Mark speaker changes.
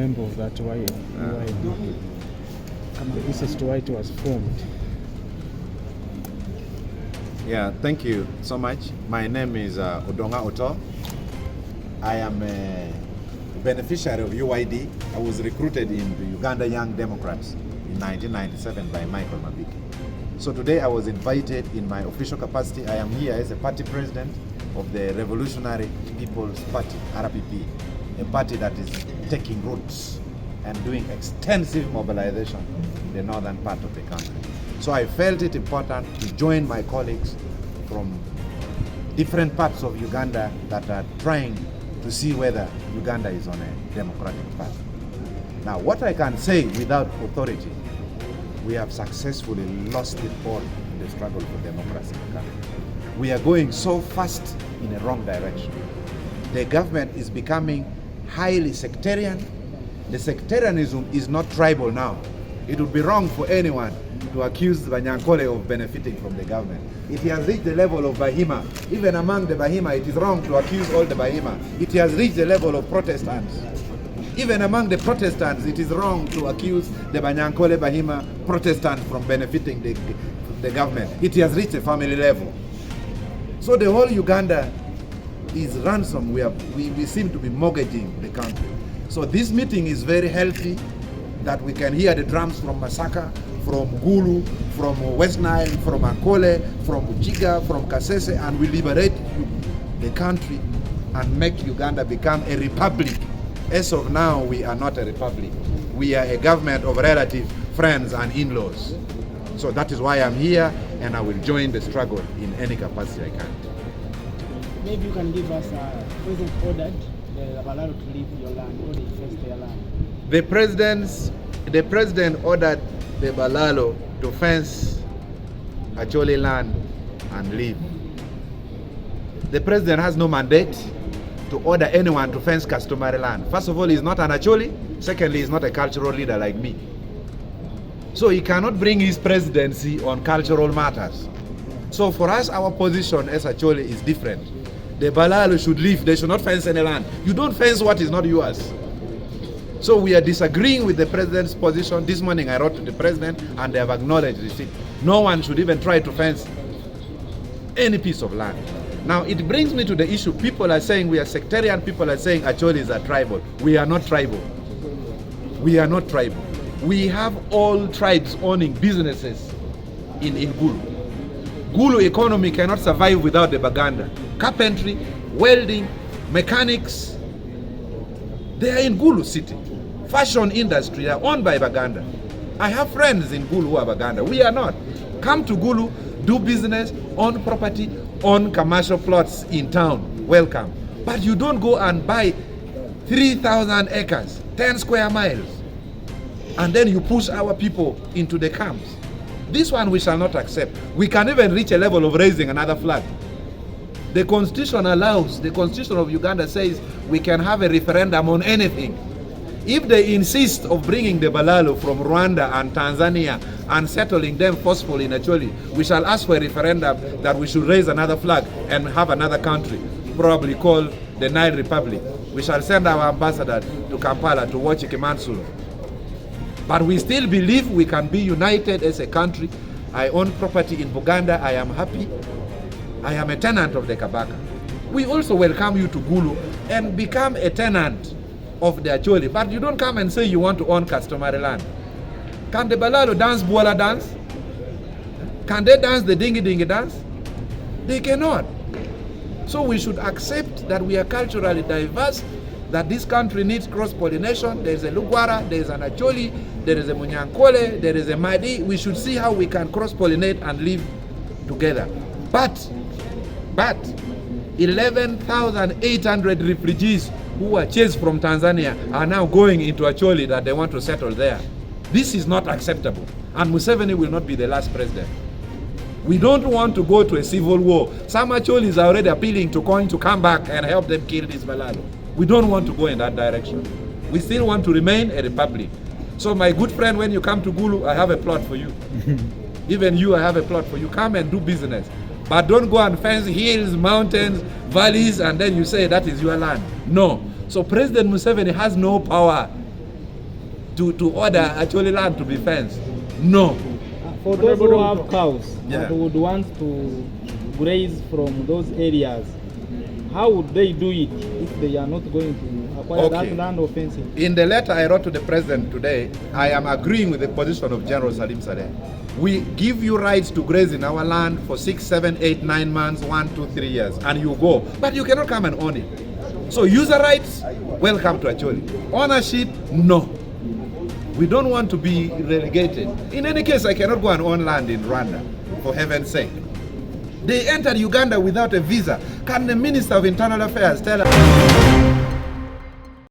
Speaker 1: member of that YDP. This is why it was formed.
Speaker 2: Yeah, thank you so much. My name is Odonga Otto. I am a beneficiary of UYD. I was recruited in the Uganda Young Democrats in 1997 by Michael Mabiki. So today I was invited in my official capacity. I am here as a party president of the Revolutionary People's Party, RPP, a party that is taking roots and doing extensive mobilization in the northern part of the country. So I felt it important to join my colleagues from different parts of Uganda that are trying to see whether Uganda is on a democratic path. Now, what I can say without authority, we have successfully lost it all in the struggle for democracy in the country. We are going so fast in a wrong direction. The government is becoming highly sectarian. The sectarianism is not tribal now. It would be wrong for anyone to accuse Banyankole of benefiting from the government. It has reached the level of Bahima. Even among the Bahima, it is wrong to accuse all the Bahima. It has reached the level of Protestants. Even among the Protestants, it is wrong to accuse the Banyankole Bahima Protestant from benefiting the government. It has reached a family level. So the whole Uganda is ransom. We seem to be mortgaging the country. So this meeting is very healthy, that we can hear the drums from Masaka, from Gulu, from West Nile, from Ankole, from Bakiga, from Kasese, and we liberate the country and make Uganda become a republic. As of now, we are not a republic. We are a government of relatives, friends, and in-laws. So that is why I'm here, and I will join the struggle in any capacity I can.
Speaker 3: Maybe you can give us a President ordered the Balaalo to leave your land, or they first their land.
Speaker 2: The president ordered the Balaalo to fence Acholi land and leave. The president has no mandate to order anyone to fence customary land. First of all, he's not an Acholi. Secondly, he's not a cultural leader like me. So he cannot bring his presidency on cultural matters. So for us, our position as Acholi is different. The Balaalo should leave. They should not fence any land. You don't fence what is not yours. So we are disagreeing with the president's position. This morning I wrote to the president and they have acknowledged it. No one should even try to fence any piece of land. Now it brings me to the issue. People are saying we are sectarian. People are saying Acholis are tribal. We are not tribal. We are not tribal. We have all tribes owning businesses in Gulu. Gulu economy cannot survive without the Baganda. Carpentry, welding, mechanics, they are in Gulu city. Fashion industry are owned by Baganda. I have friends in Gulu who are Baganda. We are not. Come to Gulu, do business, own property, own commercial plots in town. Welcome. But you don't go and buy 3,000 acres, 10 square miles, and then you push our people into the camps. This one we shall not accept. We can even reach a level of raising another flag. The constitution allows, the constitution of Uganda says we can have a referendum on anything. If they insist of bringing the Balaalo from Rwanda and Tanzania and settling them forcefully in Acholi, we shall ask for a referendum that we should raise another flag and have another country, probably called the Nile Republic. We shall send our ambassador to Kampala to watch Kimansul. But we still believe we can be united as a country. I own property in Buganda. I am happy. I am a tenant of the Kabaka. We also welcome you to Gulu and become a tenant of the Acholi. But you don't come and say you want to own customary land. Can the Balaalo dance Buala dance? Can they dance the Dingy Dingy dance? They cannot. So we should accept that we are culturally diverse, that this country needs cross-pollination. There is a Lugwara, there is an Acholi, there is a Banyankole, there is a Madi. We should see how we can cross-pollinate and live together. But 11,800 refugees who were chased from Tanzania are now going into Acholi that they want to settle there. This is not acceptable. And Museveni will not be the last president. We don't want to go to a civil war. Some Acholis are already appealing to COIN to come back and help them kill this Balaalo. We don't want to go in that direction. We still want to remain a republic. So my good friend, when you come to Gulu, I have a plot for you. Even you, I have a plot for you. Come and do business. But don't go and fence hills, mountains, valleys, and then you say that is your land. No. So President Museveni has no power to order Acholi land to be fenced. No.
Speaker 4: For those who have cows
Speaker 2: Yeah.
Speaker 4: that would want to graze from those areas, how would they do it if they are not going to acquire
Speaker 2: Okay.
Speaker 4: that land or fencing?
Speaker 2: In the letter I wrote to the president today, I am agreeing with the position of General Salim Saleh. We give you rights to graze in our land for 6, 7, 8, 9 months, 1, 2, 3 years, and you go. But you cannot come and own it. So user rights, welcome to Acholi. Ownership, no. We don't want to be relegated. In any case, I cannot go and own land in Rwanda, for heaven's sake. They entered Uganda without a visa. Can the Minister of Internal Affairs tell us?